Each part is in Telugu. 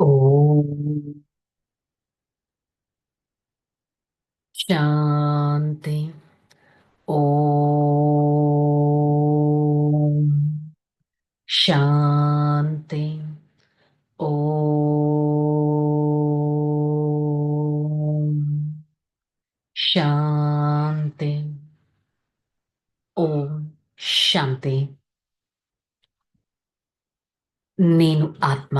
ఓం శాంతి. ఓం శాంతి. ఓం శాంతి. ఓం శాంతి. నేను ఆత్మ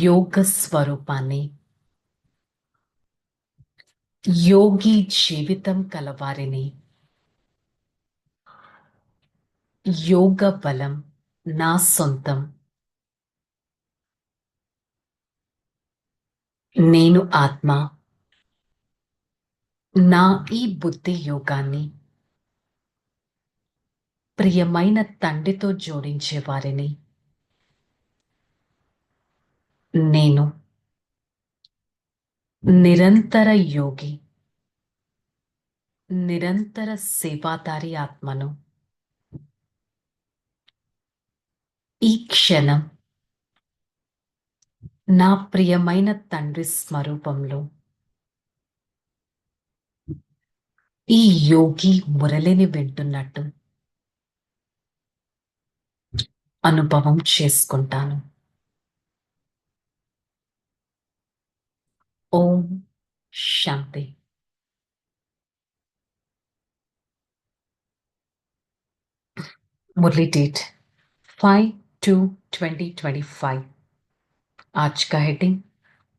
యోగ స్వరూపాన్ని, యోగి జీవితం కలవారిని. యోగ బలం నా సొంతం. నేను ఆత్మ నా ఈ బుద్ధి యోగాన్ని ప్రియమైన తండ్రితో జోడించే వారిని. నేను నిరంతర యోగి, నిరంతర సేవాదారి ఆత్మను. ఈ క్షణం నా ప్రియమైన తండ్రి స్వరూపంలో ఈ యోగి మురళిని వింటున్నట్టు అనుభవం చేసుకుంటాను. ఓం శాంతి. मुरली डेट 5/2/2025। आज का हेडिंग,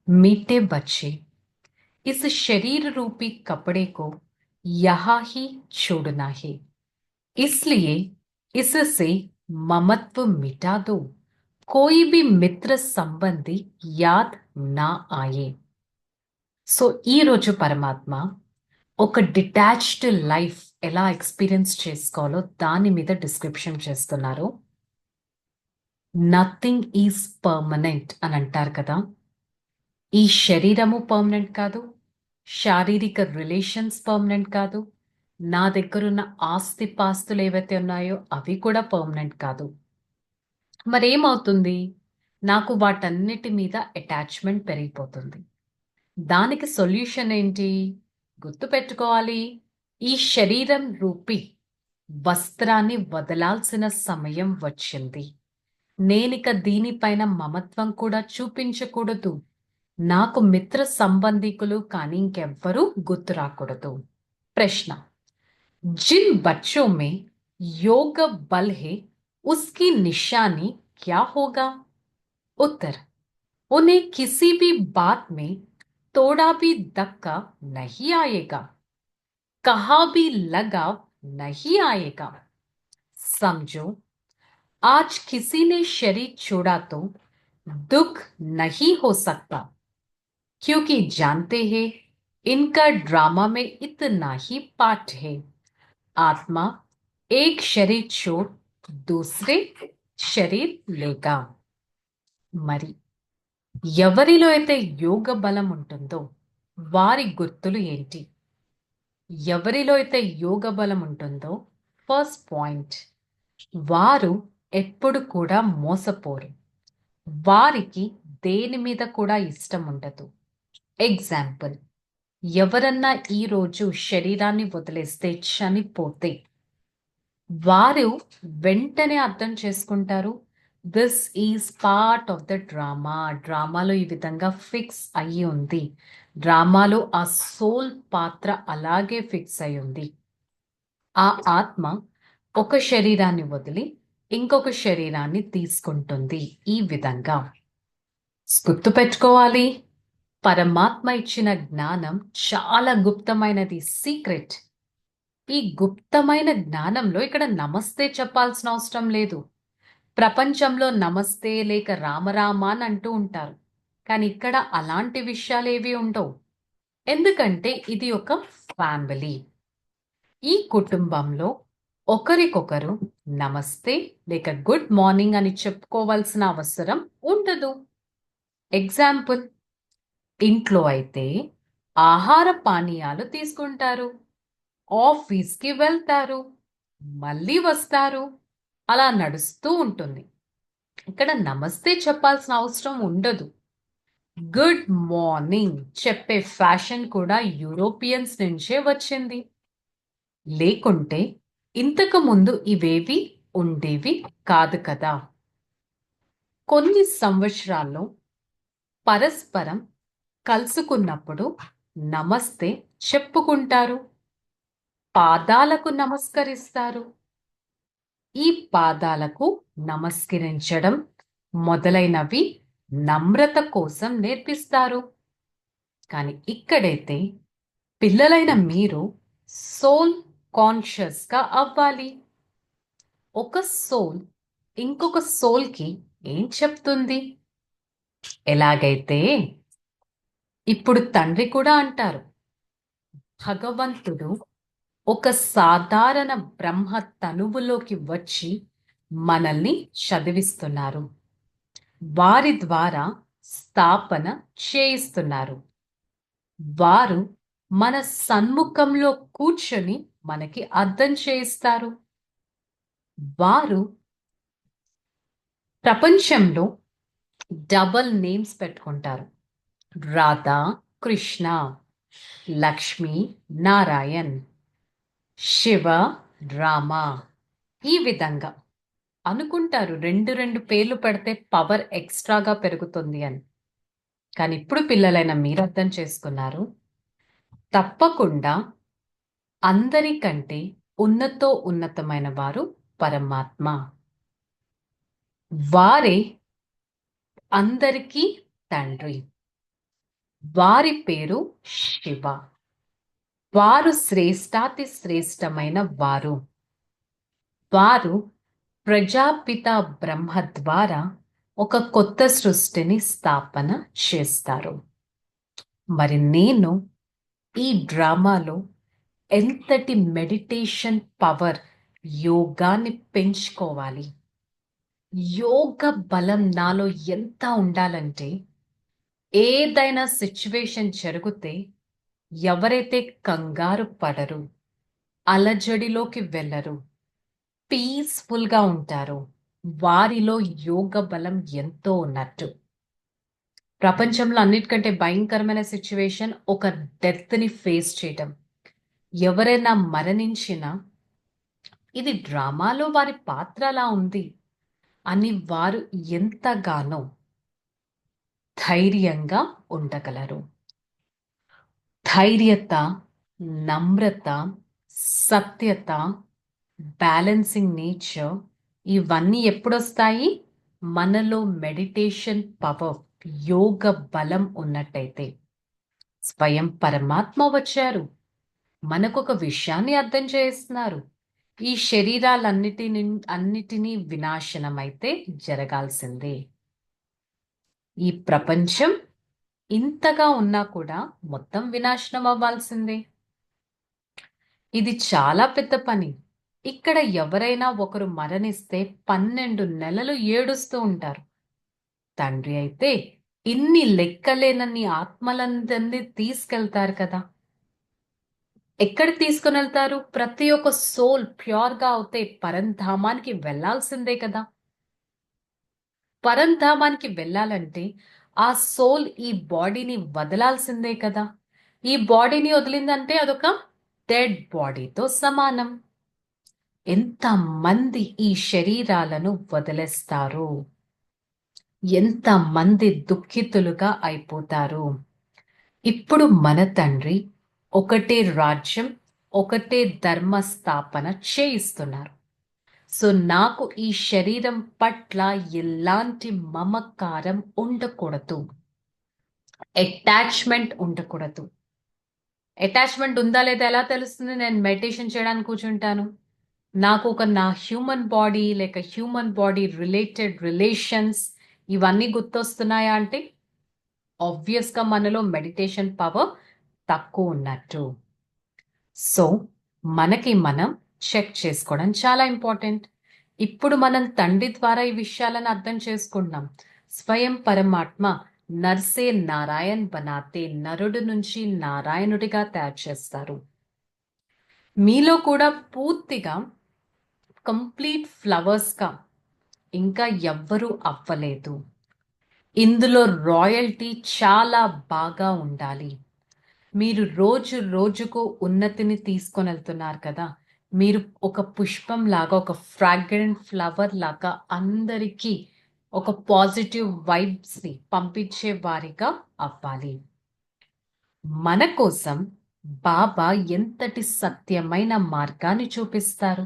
मीठे बच्चे इस शरीर रूपी कपड़े को यहाँ ही छोड़ना है, इसलिए इससे ममत्व मिटा दो, कोई भी मित्र संबंधी याद ना आए। సో ఈ రోజు పరమాత్మ ఒక డిటాచ్డ్ లైఫ్ ఎలా ఎక్స్పీరియన్స్ చేసుకోవాలో దాని మీద డిస్క్రిప్షన్ చేస్తున్నారు. నథింగ్ ఈజ్ పర్మనెంట్ అని అంటారు కదా. ఈ శరీరము పర్మనెంట్ కాదు, శారీరక రిలేషన్స్ పర్మనెంట్ కాదు, నా దగ్గరున్న ఆస్తి పాస్తులు ఏవైతే ఉన్నాయో అవి కూడా పర్మనెంట్ కాదు. మరేమవుతుంది? నాకు వాటన్నిటి మీద అటాచ్మెంట్ పెరిగిపోతుంది. దానికి సొల్యూషన్ ఏంటి? గుర్తుపెట్టుకోవాలి, ఈ శరీరం రూపి వస్త్రాన్ని వదలాల్సిన సమయం వచ్చింది. నేనిక దీనిపైన మమత్వం కూడా చూపించకూడదు. నాకు మిత్ర సంబంధికులు కానీ ఇంకెవ్వరూ గుర్తు రాకూడదు. ప్రశ్న, जिन बच्चों में योग बल है उसकी निशानी क्या होगा? उत्तर, उन्हें किसी भी बात में थोड़ा भी धक्का नहीं आएगा, कहा भी लगाव नहीं आएगा। समझो, आज किसी ने शरीर छोड़ा तो दुख नहीं हो सकता, क्योंकि जानते हैं इनका ड्रामा में इतना ही पार्ट है। आत्मा एक शरीर छोड़ दूसरे शरीर लेगा। మరి ఎవరిలో అయితే యోగ బలం ఉంటుందో వారి గుర్తులు ఏంటి? ఎవరిలో అయితే యోగ బలం ఉంటుందో ఫస్ట్ పాయింట్, వారు ఎప్పుడు కూడా మోసపోరు. వారికి దేని మీద కూడా ఇష్టం ఉండదు. ఎగ్జాంపుల్, ఎవరన్నా ఈరోజు శరీరాన్ని వదిలేస్తే, చనిపోతే వారు వెంటనే అర్థం చేసుకుంటారు, this is part of the drama. డ్రామాలో ఈ విధంగా ఫిక్స్ అయ్యి ఉంది. డ్రామాలో ఆ సోల్ పాత్ర అలాగే ఫిక్స్ అయి ఉంది. ఆ ఆత్మ ఒక శరీరాన్ని వదిలి ఇంకొక శరీరాన్ని తీసుకుంటుంది. ఈ విధంగా గుర్తుపెట్టుకోవాలి, పరమాత్మ ఇచ్చిన జ్ఞానం చాలా గుప్తమైనది, సీక్రెట్. ఈ గుప్తమైన జ్ఞానంలో ఇక్కడ నమస్తే చెప్పాల్సిన అవసరం లేదు. ప్రపంచంలో నమస్తే లేక రామరామ అని అంటూ ఉంటారు, కానీ ఇక్కడ అలాంటి విషయాలు ఏవి ఉండవు. ఎందుకంటే ఇది ఒక ఫ్యామిలీ. ఈ కుటుంబంలో ఒకరికొకరు నమస్తే లేక గుడ్ మార్నింగ్ అని చెప్పుకోవాల్సిన అవసరం ఉండదు. ఎగ్జాంపుల్, ఇంట్లో అయితే ఆహార పానీయాలు తీసుకుంటారు, ఆఫీస్కి వెళ్తారు, మళ్ళీ వస్తారు, అలా నడుస్తూ ఉంటుంది. ఇక్కడ నమస్తే చెప్పాల్సిన అవసరం ఉండదు. గుడ్ మార్నింగ్ చెప్పే ఫ్యాషన్ కూడా యూరోపియన్స్ నుంచే వచ్చింది. లేకుంటే ఇంతకు ముందు ఇవేవి ఉండేవి కాదు కదా. కొన్ని సంవత్సరాల్లో పరస్పరం కలుసుకున్నప్పుడు నమస్తే చెప్పుకుంటారు, పాదాలకు నమస్కరిస్తారు. ఈ పాదాలకు నమస్కరించడం మొదలైనవి నమ్రత కోసం నేర్పిస్తారు. కానీ ఇక్కడైతే పిల్లలైన మీరు సోల్ కాన్షియస్గా అవ్వాలి. ఒక సోల్ ఇంకొక సోల్కి ఏం చెప్తుంది? ఎలాగైతే ఇప్పుడు తండ్రి కూడా అంటారు, భగవంతుడు ఒక సాధారణ బ్రహ్మ తనువులోకి వచ్చి మనల్ని చదివిస్తున్నారు, వారి ద్వారా స్థాపన చేయిస్తున్నారు. వారు మన సన్ముఖంలో కూర్చొని మనకి అర్థం చేయిస్తారు. వారు ప్రపంచంలో డబల్ నేమ్స్ పెట్టుకుంటారు, రాధా కృష్ణ, లక్ష్మీ నారాయణ్, శివ రామ. ఈ విధంగా అనుకుంటారు రెండు రెండు పేర్లు పెడితే పవర్ ఎక్స్ట్రాగా పెరుగుతుంది అని. కానీ ఇప్పుడు పిల్లలైన మీరు అర్థం చేసుకున్నారు, తప్పకుండా అందరికంటే ఉన్నతమైన వారు పరమాత్మ. వారే అందరికీ తండ్రి. వారి పేరు శివ. వారు శ్రేష్టాతి శ్రేష్టమైన వారు. వారు ప్రజాపిత బ్రహ్మ ద్వారా ఒక కొత్త సృష్టిని స్థాపన చేస్తారు. మరి నేను ఈ డ్రామాలో ఎంతటి మెడిటేషన్ పవర్, యోగాన్ని పెంచుకోవాలి, యోగ బలం నాలో ఎంత ఉండాలంటే ఏదైనా సిచ్యువేషన్ జరిగితే ఎవరైతే కంగారు పడరు, అలజడిలోకి వెళ్ళరు, పీస్ఫుల్గా ఉంటారు, వారిలో యోగ బలం ఎంతో ఉన్నట్టు. ప్రపంచంలో అన్నిటికంటే భయంకరమైన సిచ్యువేషన్ ఒక డెత్ని ఫేస్ చేయటం. ఎవరైనా మరణించినా ఇది డ్రామాలో వారి పాత్ర అలా ఉంది అని వారు ఎంతగానో ధైర్యంగా ఉండగలరు. ధైర్యత, నమ్రత, సత్యత, బ్యాలెన్సింగ్ నేచర్ ఇవన్నీ ఎప్పుడొస్తాయి? మనలో మెడిటేషన్ పవర్, యోగ బలం ఉన్నట్టయితే. స్వయం పరమాత్మ వచ్చారు, మనకొక విషయాన్ని అర్థం చేస్తున్నారు. ఈ అన్నిటినీ వినాశనమైతే జరగాల్సిందే. ఈ ప్రపంచం ఇంతగా ఉన్నా కూడా మొత్తం వినాశనం అవ్వాల్సిందే. ఇది చాలా పెద్ద పని. ఇక్కడ ఎవరైనా ఒకరు మరణిస్తే 12 నెలలు ఏడుస్తూ ఉంటారు. తండ్రి అయితే ఇన్ని లెక్కలేనన్ని ఆత్మలందరినీ తీసుకెళ్తారు కదా. ఎక్కడ తీసుకుని వెళ్తారు? ప్రతి ఒక్క సోల్ ప్యూర్గా అవుతే పరంధామానికి వెళ్లాల్సిందే కదా. పరంధామానికి వెళ్ళాలంటే ఆ సోల్ ఈ బాడీని వదలాల్సిందే కదా. ఈ బాడీని వదిలిందంటే అదొక డెడ్ బాడీతో సమానం. ఎంతమంది ఈ శరీరాలను వదిలేస్తారు, ఎంతమంది దుఃఖితులుగా అయిపోతారు. ఇప్పుడు మన తండ్రి ఒకటే రాజ్యం, ఒకటే ధర్మ స్థాపన చేయిస్తున్నారు. సో నాకు ఈ శరీరం పట్ల ఎలాంటి మమకారం ఉండకూడదు, అటాచ్మెంట్ ఉండకూడదు. అటాచ్మెంట్ ఉందా లేదా ఎలా తెలుస్తుంది? నేను మెడిటేషన్ చేయడానికి కూర్చుంటాను, నాకు నా హ్యూమన్ బాడీ లేక హ్యూమన్ బాడీ రిలేటెడ్ రిలేషన్స్ ఇవన్నీ గుర్తొస్తున్నాయా అంటే ఆబ్వియస్గా మనలో మెడిటేషన్ పవర్ తక్కువ ఉన్నట్టు. సో మనకి మనం చెక్ చేసుకోవడం చాలా ఇంపార్టెంట్. ఇప్పుడు మనం తండ్రి ద్వారా ఈ విషయాలను అర్థం చేసుకుంటున్నాం. స్వయం పరమాత్మ నర్సే నారాయణ్ బనాతే, నరుడు నుంచి నారాయణుడిగా తయారు చేస్తారు. మీలో కూడా పూర్తిగా కంప్లీట్ ఫ్లవర్స్గా ఇంకా ఎవ్వరూ అవ్వలేదు. ఇందులో రాయల్టీ చాలా బాగా ఉండాలి. మీరు రోజు రోజుకు ఉన్నతిని తీసుకొనెళ్తున్నారు కదా! మీరు ఒక పుష్పం లాగా, ఒక ఫ్రాగ్రెంట్ ఫ్లవర్ లాగా అందరికీ ఒక పాజిటివ్ వైబ్స్‌ని పంపించే వారిగా అవ్వాలి. మన కోసం బాబా ఎంతటి సత్యమైన మార్గాన్ని చూపిస్తారు.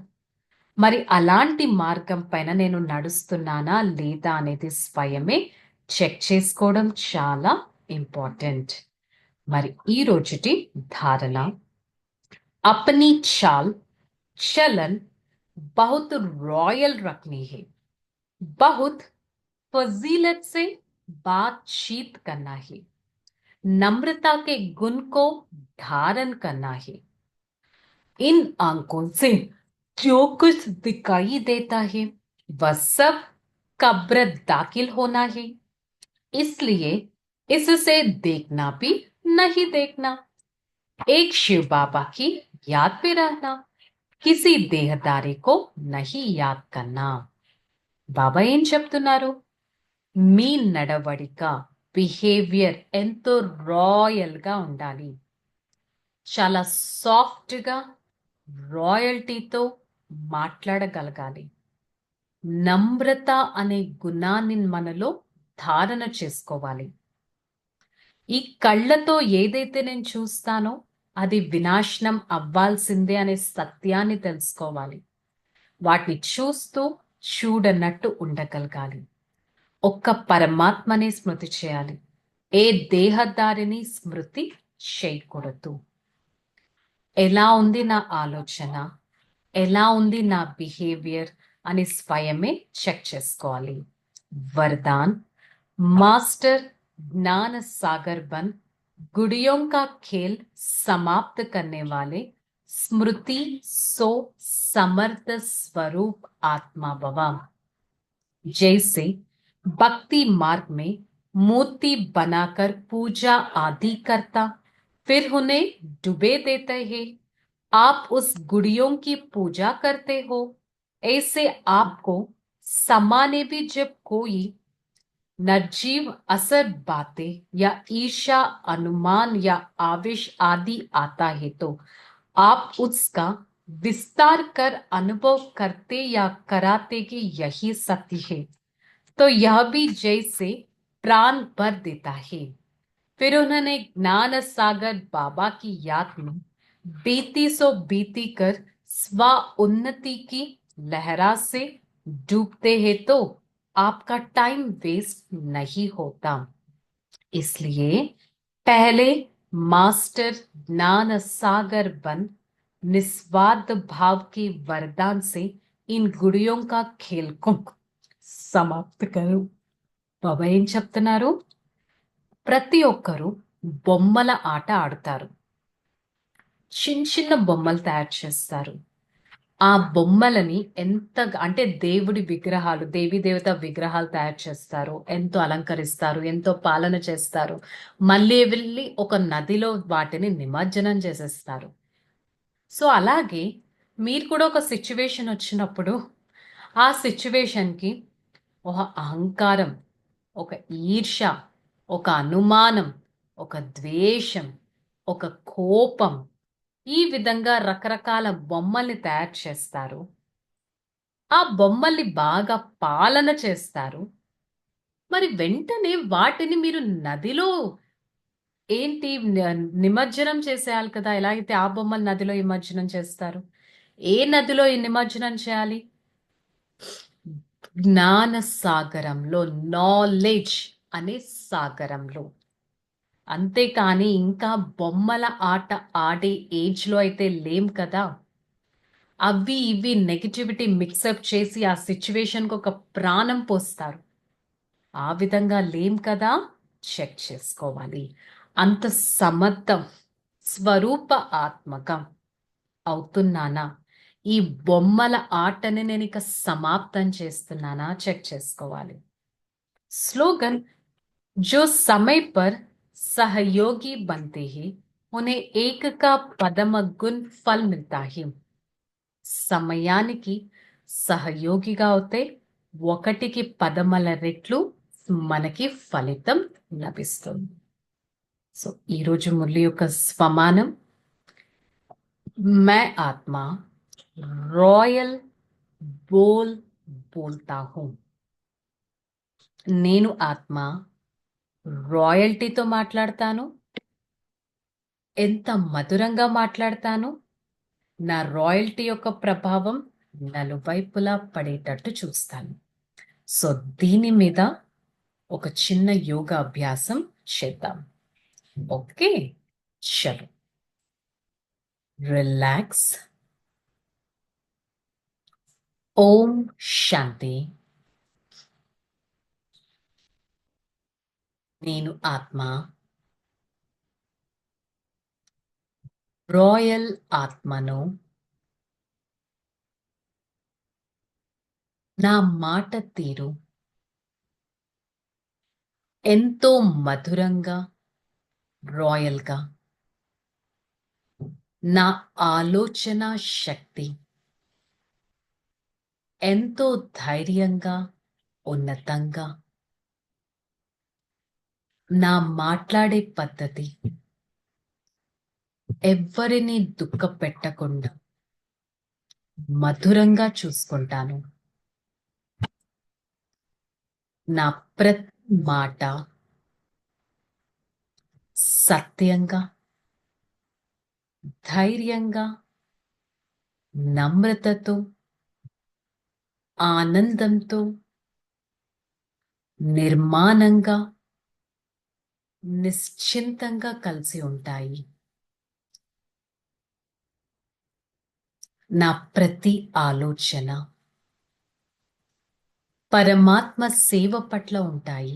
మరి అలాంటి మార్గం పైన నేను నడుస్తున్నానా లేదా అనేది స్వయమే చెక్ చేసుకోవడం చాలా ఇంపార్టెంట్. మరి ఈ రోజుటి ధారణ, अपनी चाल चलन बहुत रॉयल रखनी है, बहुत फजीलत से बातचीत करना है, नम्रता के गुण को धारण करना है। इन आंखों से जो कुछ दिखाई देता है वह सब कब्र दाखिल होना है, इसलिए इससे देखना भी नहीं देखना। एक शिव बाबा की याद पे रहना, किसी దేహదారి को नहीं याद करना. బాబా ఏం చెప్తున్నారు? మీ నడవడిక, బిహేవియర్ ఎంతో రాయల్ గా ఉండాలి. చాలా సాఫ్ట్ గా, రాయల్టీతో మాట్లాడగలగాలి. నమ్రత అనే గుణాన్ని మనలో ధారణ చేసుకోవాలి. ఈ కళ్ళతో ఏదైతే నేను చూస్తానో అది వినాశనం అవ్వాల్సిందే అనే సత్యాన్ని తెలుసుకోవాలి. వాటిని చూస్తూ చూడనట్టు ఉండగలగాలి. ఒక్క పరమాత్మనే స్మృతి చేయాలి. ఏ దేహదారిని స్మృతి చేయకూడదు. ఎలా ఉంది నా ఆలోచన, ఎలా ఉంది నా బిహేవియర్ అని స్వయమే చెక్ చేసుకోవాలి. वरदान, मास्टर ज्ञान सागर बन गुड़ियों का खेल समाप्त करने वाले स्मृति सो समर्थ स्वरूप आत्मा भवा. जैसे भक्ति मार्ग में मूर्ति बनाकर पूजा आदि करता फिर उन्हें डुबे देते हैं, आप उस गुड़ियों की पूजा करते हो। ऐसे आपको समाने भी जब कोई निर्जीव असर बातें या ईर्ष्या अनुमान या आवेश आदि आता है तो आप उसका विस्तार कर अनुभव करते या कराते कि यही सत्य है, तो यह भी जैसे प्राण भर देता है। फिर उन्होंने ज्ञान सागर बाबा की याद में बीती सो बीती कर स्व उन्नति की लहरा से डूबते हैं तो आपका टाइम वेस्ट नहीं होता। इसलिए पहले मास्टर ज्ञान सागर बन निस्वार्थ भाव के वरदान से इन गुड़ियों का खेल को समाप्त करो. బాబా ఏం చెప్తున్నారు? ప్రతి ఒక్కరూ బొమ్మల ఆట ఆడతారు. చిన్న చిన్న బొమ్మలు తయారు చేస్తారు. ఆ బొమ్మలని అంటే దేవుడి విగ్రహాలు, దేవీ దేవత విగ్రహాలు తయారు చేస్తారు. ఎంతో అలంకరిస్తారు, ఎంతో పాలన చేస్తారు. మళ్ళీ వెళ్ళి ఒక నదిలో వాటిని నిమజ్జనం చేసేస్తారు. సో అలాగే మీరు కూడా ఒక సిచ్యువేషన్ వచ్చినప్పుడు ఆ సిచ్యువేషన్కి ఒక అహంకారం, ఒక ఈర్ష, ఒక అనుమానం, ఒక ద్వేషం, ఒక కోపం, ఈ విధంగా రకరకాల బొమ్మల్ని తయారు చేస్తారు. ఆ బొమ్మల్ని బాగా పాలన చేస్తారు. మరి వెంటనే వాటిని మీరు నదిలో నిమజ్జనం చేసేయాలి కదా! ఎలా అయితే ఆ బొమ్మలు నదిలో నిమజ్జనం చేస్తారు. ఏ నదిలో నిమజ్జనం చేయాలి? జ్ఞాన సాగరంలో, నాలెడ్జ్ అనే సాగరంలో. అంతేకాని ఇంకా బొమ్మల ఆట ఆడే ఏజ్‌లో అయితే లేం కదా! అవి ఇవి నెగటివిటీ మిక్సప్ చేసి ఆ సిచ్యువేషన్‌కి ఒక ప్రాణం పోస్తారు. ఆ విధంగా లేం కదా! చెక్ చేసుకోవాలి. అంత సమర్థం, స్వరూప ఆత్మకం అవుతున్నానా? ఈ బొమ్మల ఆటని నేనిక సమాప్తం చేస్తున్నానా? చెక్ చేసుకోవాలి. స్లోగన్, जो समय पर सहयोगी बनते हैं उन्हें एक का पदम गुण फल मिलता है. సమయానికి సహయోగిగా అవుతే ఒకటికి 10 రెట్లు మనకి ఫలితం లభిస్తుంది. సో ఈరోజు మురళి యొక్క స్వమానం, मैं आत्मा रॉयल बोल बोलता हूँ. నేను ఆత్మ రాయల్టీతో మాట్లాడతాను. ఎంత మధురంగా మాట్లాడతాను. నా రాయల్టీ యొక్క ప్రభావం నలువైపులా పడేటట్టు చూస్తాను. సో దీని మీద ఒక చిన్న యోగా అభ్యాసం చేద్దాం. ఓకే, చలో. రిలాక్స్. ఓం శాంతి. నేను ఆత్మ రాయల్ ఆత్మను. నా మాట తీరు ఎంతో మధురంగా, రాయల్గా. నా ఆలోచన శక్తి ఎంతో ధైర్యంగా, ఉన్నతంగా. నా మాట్లాడే పద్ధతి ఎవ్వరిని దుఃఖపెట్టకుండా మధురంగా చూసుకుంటాను. నా ప్రతి మాట సత్యంగా, ధైర్యంగా, నమ్రతతో, ఆనందంతో, నిర్మాణంగా, నిశ్చింతంగా కలిసి ఉంటాయి. నా ప్రతి ఆలోచన పరమాత్మ సేవ పట్ల ఉంటాయి.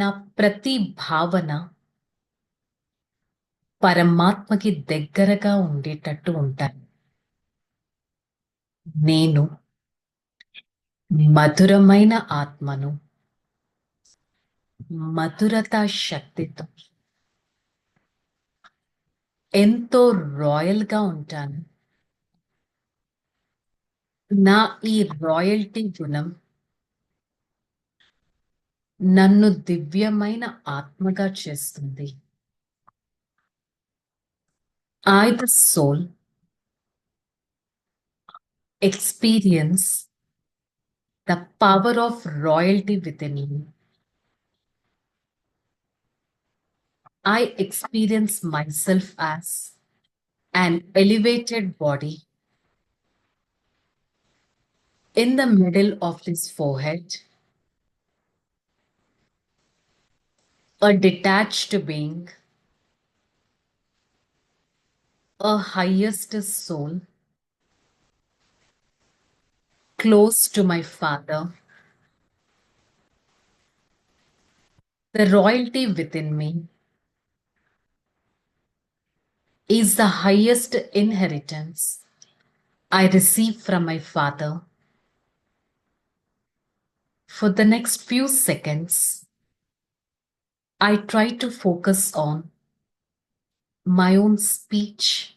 నా ప్రతి భావన పరమాత్మకి దగ్గరగా ఉండేటట్టు ఉంటాయి. నేను మధురమైన ఆత్మను. మధురత శక్తితో ఎంతో రాయల్గా ఉంటాను. నా ఈ రాయల్టీ గుణం నన్ను దివ్యమైన ఆత్మగా చేస్తుంది. I, the soul, experience the power of royalty within me. I experience myself as an elevated body in the middle of this forehead, a detached being, a highest soul, close to my Father. The royalty within me is the highest inheritance I receive from my Father. For the next few seconds, I try to focus on my own speech.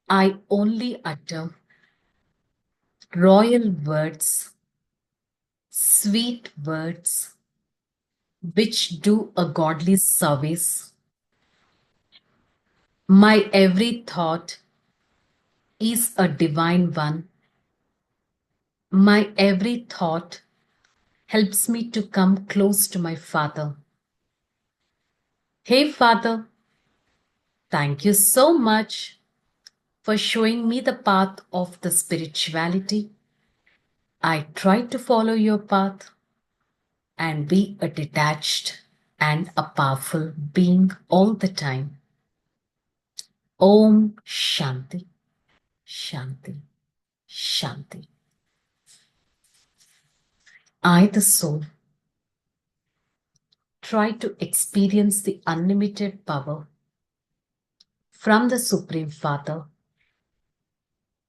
I only utter royal words, sweet words, which do a godly service. My every thought is a divine one. My every thought helps me to come close to my Father. Hey Father, thank you so much for showing me the path of the spirituality. I try to follow your path and be a detached and a powerful being all the time. Om Shanti, Shanti, Shanti. I, the soul, try to experience the unlimited power from the Supreme Father.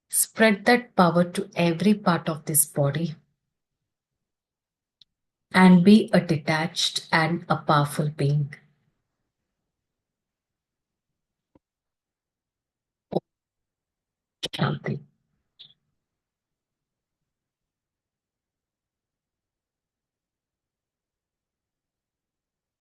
Spread that power to every part of this body and be a detached and a powerful being. Shanti.